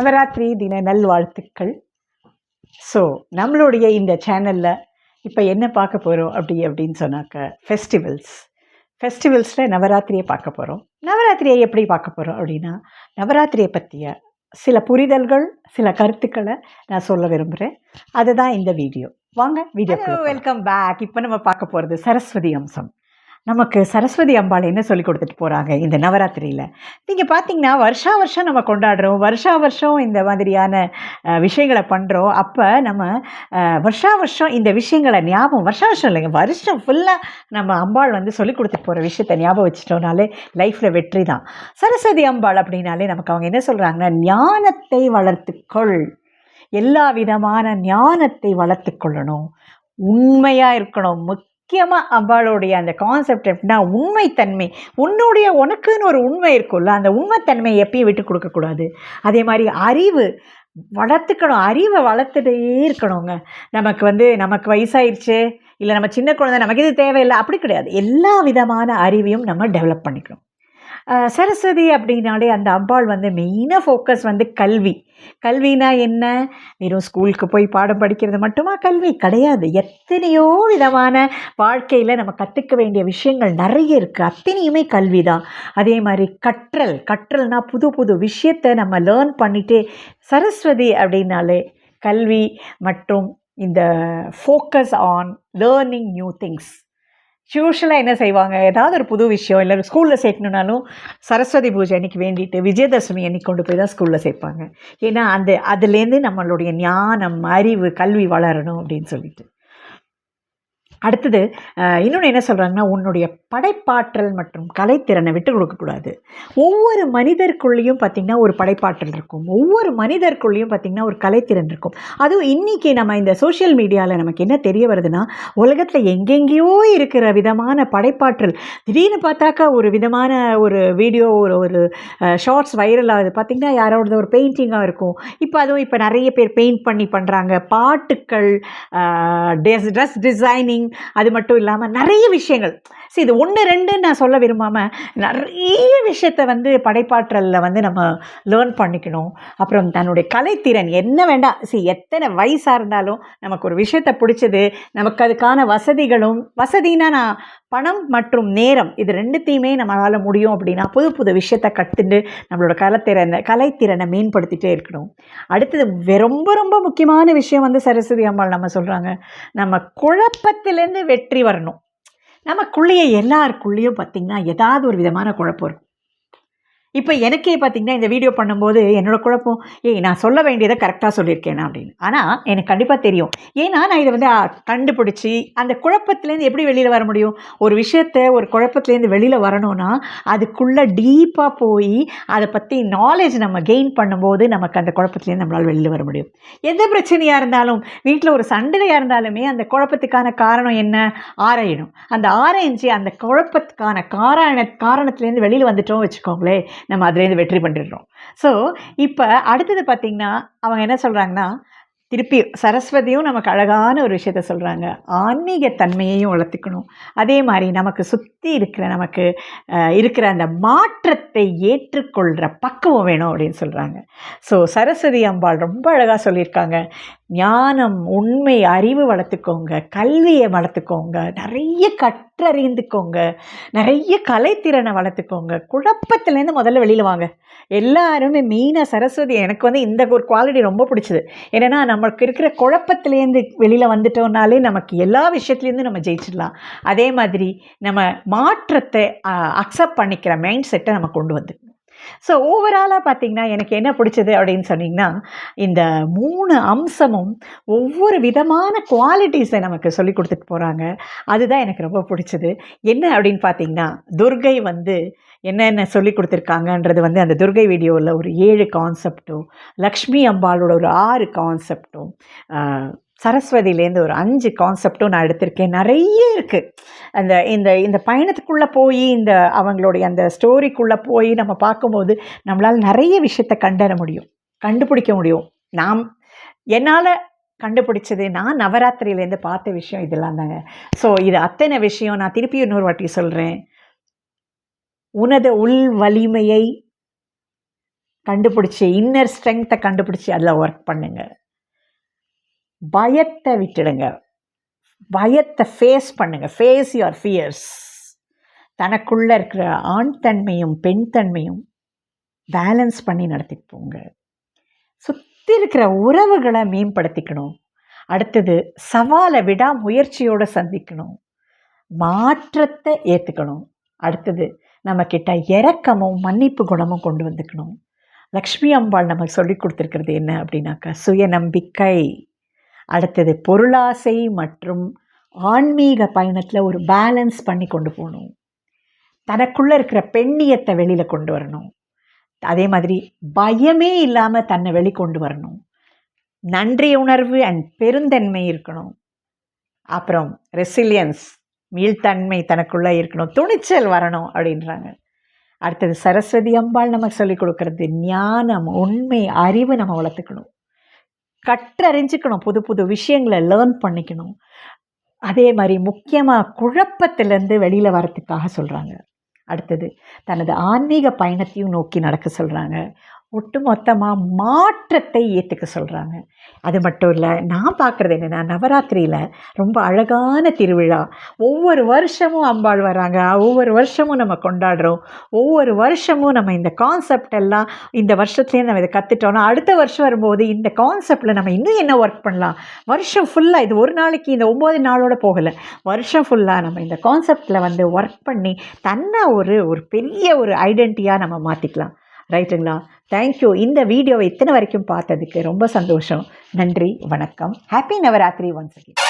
நவராத்திரி தின நல்வாழ்த்துக்கள். ஸோ நம்மளுடைய இந்த சேனலில் இப்போ என்ன பார்க்க போகிறோம் அப்படின்னு சொன்னாக்க ஃபெஸ்டிவல்ஸில் நவராத்திரியை பார்க்க போகிறோம். நவராத்திரியை எப்படி பார்க்க போகிறோம் அப்படின்னா, நவராத்திரியை பற்றிய சில புரிதல்கள், சில கருத்துக்களை நான் சொல்ல விரும்புகிறேன். அதுதான் இந்த வீடியோ. வாங்க வீடியோ. Welcome back. இப்போ நம்ம பார்க்க போகிறது சரஸ்வதி அம்சம். நமக்கு சரஸ்வதி அம்பாள் என்ன சொல்லி கொடுத்துட்டு போகிறாங்க இந்த நவராத்திரியில். நீங்கள் பார்த்தீங்கன்னா வருஷம் நம்ம கொண்டாடுறோம், வருஷம் இந்த மாதிரியான விஷயங்களை பண்ணுறோம். அப்போ நம்ம வருஷம் இந்த விஷயங்களை ஞாபகம், வருஷம் இல்லைங்க, வருஷம் ஃபுல்லாக நம்ம அம்பாள் வந்து சொல்லி கொடுத்துட்டு போகிற விஷயத்தை ஞாபகம் வச்சுட்டோம்னாலே லைஃப்பில் வெற்றி தான். சரஸ்வதி அம்பாள் அப்படின்னாலே நமக்கு அவங்க என்ன சொல்கிறாங்கன்னா, ஞானத்தை வளர்த்துக்கொள், எல்லா விதமான ஞானத்தை வளர்த்து கொள்ளணும், உண்மையாக இருக்கணும். முக்கியமாக அம்பாளுடைய அந்த கான்செப்ட் எப்படின்னா உண்மைத்தன்மை. உனக்குன்னு ஒரு உண்மை இருக்கும்ல, அந்த உண்மைத்தன்மையை எப்பயும் விட்டு கொடுக்கக்கூடாது. அதே மாதிரி அறிவு வளர்த்துக்கணும், அறிவை வளர்த்துட்டே இருக்கணுங்க. நமக்கு வயசாயிருச்சு, இல்லை நம்ம சின்ன குழந்தை, நமக்கு இது தேவையில்லை, அப்படி கிடையாது. எல்லா விதமான அறிவையும் நம்ம டெவலப் பண்ணிக்கணும். சரஸ்வதி அப்படின்னாலே அந்த அம்பாள் வந்து மெயினாக ஃபோக்கஸ் வந்து கல்வி. கல்வினா என்ன? வெறும் ஸ்கூலுக்கு போய் பாடம் படிக்கிறது மட்டுமா கல்வி? கிடையாது. எத்தனையோ விதமான வாழ்க்கையில் நம்ம கற்றுக்க வேண்டிய விஷயங்கள் நிறைய இருக்குது. அத்தனையுமே கல்வி தான். அதே மாதிரி கற்றல்னால் புது விஷயத்தை நம்ம லேர்ன் பண்ணிகிட்டே. சரஸ்வதி அப்படின்னாலே கல்வி மற்றும் இந்த focus on learning new things. யூஷுவலாக என்ன செய்வாங்க, ஏதாவது ஒரு புது விஷயம் இல்லை ஸ்கூலில் சேர்க்கணுன்னாலும் சரஸ்வதி பூஜை அன்றைக்கி வேண்டிட்டு விஜயதசமி அன்றைக்கி கொண்டு போய் தான் ஸ்கூலில் சேர்ப்பாங்க. ஏன்னா அதுலேருந்து நம்மளுடைய ஞானம், அறிவு, கல்வி வளரணும் அப்படின்னு சொல்லிட்டு. அடுத்தது இன்னொன்று என்ன சொல்கிறாங்கன்னா, உன்னுடைய படைப்பாற்றல் மற்றும் கலைத்திறனை விட்டு கொடுக்கக்கூடாது. ஒவ்வொரு மனிதருக்குள்ளேயும் பார்த்திங்கன்னா ஒரு படைப்பாற்றல் இருக்கும், ஒவ்வொரு மனிதருக்குள்ளேயும் பார்த்திங்கன்னா ஒரு கலைத்திறன் இருக்கும். அதுவும் இன்றைக்கி நம்ம இந்த சோஷியல் மீடியாவில் நமக்கு என்ன தெரிய வருதுன்னா, உலகத்தில் எங்கெங்கேயோ இருக்கிற விதமான படைப்பாற்றல் திடீர்னு பார்த்தாக்கா ஒரு விதமான ஒரு வீடியோ, ஒரு ஷார்ட்ஸ் வைரல் ஆகுது. பார்த்திங்கன்னா யாரோட ஒரு பெயிண்டிங்காக இருக்கும். இப்போ நிறைய பேர் பெயிண்ட் பண்ணி பண்ணுறாங்க. பாட்டுக்கள், ட்ரெஸ் டிசைனிங், அது மட்டும் இல்லாமல் நிறைய விஷயங்கள். இது 1-2 நான் சொல்ல விரும்பாமல் நிறைய விஷயத்தை வந்து படைப்பாற்றலில் வந்து நம்ம லேர்ன் பண்ணிக்கணும். அப்புறம் தன்னுடைய கலைத்திறன் என்ன வேண்டாம், எத்தனை வயசாக இருந்தாலும் நமக்கு ஒரு விஷயத்தை பிடிச்சது, நமக்கு அதுக்கான வசதினா நான் பணம் மற்றும் நேரம் இது 2த்தையுமே நம்மளால் முடியும் அப்படின்னா புது விஷயத்தை கற்றுண்டு நம்மளோட கலைத்திறனை மேம்படுத்திகிட்டே இருக்கணும். அடுத்தது ரொம்ப முக்கியமான விஷயம் வந்து சரஸ்வதி அம்பாள் நம்ம சொல்கிறாங்க, நம்ம குழப்பத்திலேருந்து வெற்றி வரணும். நமக்குள்ளேயே எல்லாருக்குள்ளேயும் பார்த்திங்கன்னா ஏதாவது ஒரு விதமான குழப்பம் இருக்கும். இப்போ எனக்கே பார்த்திங்கன்னா இந்த வீடியோ பண்ணும்போது என்னோடய குழப்பம், நான் சொல்ல வேண்டியதை கரெக்டாக சொல்லியிருக்கேனா அப்படின்னு. ஆனால் எனக்கு கண்டிப்பாக தெரியும். ஏன்னா நான் இதை வந்து கண்டுபிடிச்சி அந்த குழப்பத்துலேருந்து எப்படி வெளியில் வர முடியும்? ஒரு விஷயத்தை ஒரு குழப்பத்துலேருந்து வெளியில் வரணும்னா அதுக்குள்ளே டீப்பாக போய் அதை பற்றி நாலேஜ் நம்ம கெயின் பண்ணும்போது நமக்கு அந்த குழப்பத்துலேருந்து நம்மளால் வெளியில் வர முடியும். எந்த பிரச்சனையாக இருந்தாலும், வீட்டில் ஒரு சண்டையாக இருந்தாலுமே அந்த குழப்பத்துக்கான காரணம் என்ன ஆராயணும். அந்த ஆராய்ச்சி அந்த குழப்பத்துக்கான காரணத்துலேருந்து வெளியில் வந்துட்டோம் வச்சுக்கோங்களேன், நம்ம அதுலேருந்து வெற்றி பண்ணிடுறோம். ஸோ இப்போ அடுத்தது பார்த்திங்கன்னா அவங்க என்ன சொல்கிறாங்கன்னா, திருப்பி சரஸ்வதியும் நமக்கு அழகான ஒரு விஷயத்த சொல்கிறாங்க, ஆன்மீக தன்மையையும் வளர்த்துக்கணும். அதே மாதிரி நமக்கு சுற்றி இருக்கிற அந்த மாற்றத்தை ஏற்றுக்கொள்கிற பக்குவம் வேணும் அப்படின்னு சொல்கிறாங்க. ஸோ சரஸ்வதி அம்பாள் ரொம்ப அழகாக சொல்லியிருக்காங்க, ஞானம், உண்மை, அறிவு வளர்த்துக்கோங்க, கல்வியை வளர்த்துக்கோங்க, நிறைய கற்றறிந்துக்கோங்க, நிறைய கலைத்திறனை வளர்த்துக்கோங்க, குழப்பத்துலேருந்து முதல்ல வெளியில் வாங்க. எல்லாருமே மெயினாக சரஸ்வதி எனக்கு வந்து இந்த ஒரு குவாலிட்டி ரொம்ப பிடிச்சது. ஏன்னா நமக்கு இருக்கிற குழப்பத்துலேருந்து வெளியில் வந்துட்டோம்னாலே நமக்கு எல்லா விஷயத்துலேருந்து நம்ம ஜெயிச்சிடலாம். அதே மாதிரி நம்ம மாற்றத்தை அக்செப்ட் பண்ணிக்கிற மைண்ட் செட்டை நம்ம கொண்டு வந்துக்கணும். ஸோ ஓவராலாக பார்த்திங்கன்னா எனக்கு என்ன பிடிச்சது அப்படின்னு சொன்னிங்கன்னா, இந்த 3 அம்சமும் ஒவ்வொரு விதமான குவாலிட்டிஸை நமக்கு சொல்லி கொடுத்துட்டு போகிறாங்க. அதுதான் எனக்கு ரொம்ப பிடிச்சது. என்ன அப்படின்னு பார்த்திங்கன்னா, துர்கை வந்து என்னென்ன சொல்லி கொடுத்துருக்காங்கன்றது வந்து அந்த துர்கை வீடியோவில் ஒரு 7 கான்செப்டும், லக்ஷ்மி அம்பாளோட ஒரு 6 கான்செப்டும், சரஸ்வதியிலேருந்து ஒரு 5 கான்செப்டும் நான் எடுத்திருக்கேன். நிறைய இருக்குது. இந்த பயணத்துக்குள்ளே போய் அவங்களுடைய அந்த ஸ்டோரிக்குள்ளே போய் நம்ம பார்க்கும்போது நம்மளால் நிறைய விஷயத்தை கண்டுபிடிக்க முடியும். என்னால் கண்டுபிடிச்சது, நான் நவராத்திரியிலேருந்து பார்த்த விஷயம் இதெல்லாம் தாங்க. ஸோ இது அத்தனை விஷயம் நான் திருப்பி இன்னொரு வாட்டி சொல்கிறேன். உனது உள் வலிமையை கண்டுபிடிச்சி இன்னர் ஸ்ட்ரென்த்தை கண்டுபிடிச்சி அதில் ஒர்க் பண்ணுங்க. பயத்தை விட்டுடுங்க, பயத்தை ஃபேஸ் பண்ணுங்க. Face your fears. தனக்குள்ளே இருக்கிற ஆண் தன்மையும் பெண் தன்மையும் பேலன்ஸ் பண்ணி நடத்திட்டு போங்க. சுற்றி இருக்கிற உறவுகளை மேம்படுத்திக்கணும். அடுத்தது சவாலை விடாமுயற்சியோடு சந்திக்கணும். மாற்றத்தை ஏற்றுக்கணும். அடுத்தது நம்மக்கிட்ட இரக்கமும் மன்னிப்பு குணமும் கொண்டு வந்துக்கணும். லக்ஷ்மி அம்பாள் நமக்கு சொல்லி கொடுத்துருக்கிறது என்ன அப்படின்னாக்கா சுயநம்பிக்கை. அடுத்தது பொருளாசை மற்றும் ஆன்மீக பயணத்தில் ஒரு பேலன்ஸ் பண்ணி கொண்டு போகணும். தனக்குள்ளே இருக்கிற பெண்ணியத்தை வெளியில் கொண்டு வரணும். அதே மாதிரி பயமே இல்லாமல் தன்னை வெளிக்கொண்டு வரணும். நன்றி உணர்வு அண்ட் பெருந்தன்மை இருக்கணும். அப்புறம் ரெசிலியன்ஸ், மீள்தன்மை தனக்குள்ளே இருக்கணும். துணிச்சல் வரணும் அப்படின்றாங்க. அடுத்தது சரஸ்வதி அம்பாள் நமக்கு சொல்லிக் கொடுக்கறது ஞானம், உண்மை, அறிவு நம்ம வளர்த்துக்கணும். கற்றறிஞ்சிக்கணும், புது புது விஷயங்களை லேர்ன் பண்ணிக்கணும். அதே மாதிரி முக்கியமாக குழப்பத்திலேருந்து வெளியில் வரத்துக்காக சொல்கிறாங்க. அடுத்தது தனது ஆன்மீக பயணத்தையும் நோக்கி நடக்க சொல்கிறாங்க. ஒட்டுமொத்தமாக மாற்றத்தை ஏற்றுக்க சொல்கிறாங்க. அது மட்டும் இல்லை, நான் பார்க்குறது என்னென்னா நவராத்திரியில் ரொம்ப அழகான திருவிழா. ஒவ்வொரு வருஷமும் அம்பாள் வராங்க, ஒவ்வொரு வருஷமும் நம்ம கொண்டாடுறோம். ஒவ்வொரு வருஷமும் நம்ம இந்த கான்செப்ட் எல்லாம் இந்த வருஷத்துலேயே நம்ம இதை கற்றுட்டோன்னா அடுத்த வருஷம் வரும்போது இந்த கான்செப்டில் நம்ம இன்னும் என்ன ஒர்க் பண்ணலாம். வருஷம் ஃபுல்லாக இது ஒரு நாளைக்கு இந்த 9 நாளோட போகலை, வருஷம் ஃபுல்லாக நம்ம இந்த கான்செப்டில் வந்து ஒர்க் பண்ணி தன்னை ஒரு பெரிய ஒரு ஐடென்டிட்டியாக நம்ம மாற்றிக்கலாம். ரைட்டுங்களா? தேங்க்யூ. இந்த வீடியோவை இத்தனை வரைக்கும் பார்த்ததுக்கு ரொம்ப சந்தோஷம். நன்றி, வணக்கம். Happy Navratri once again.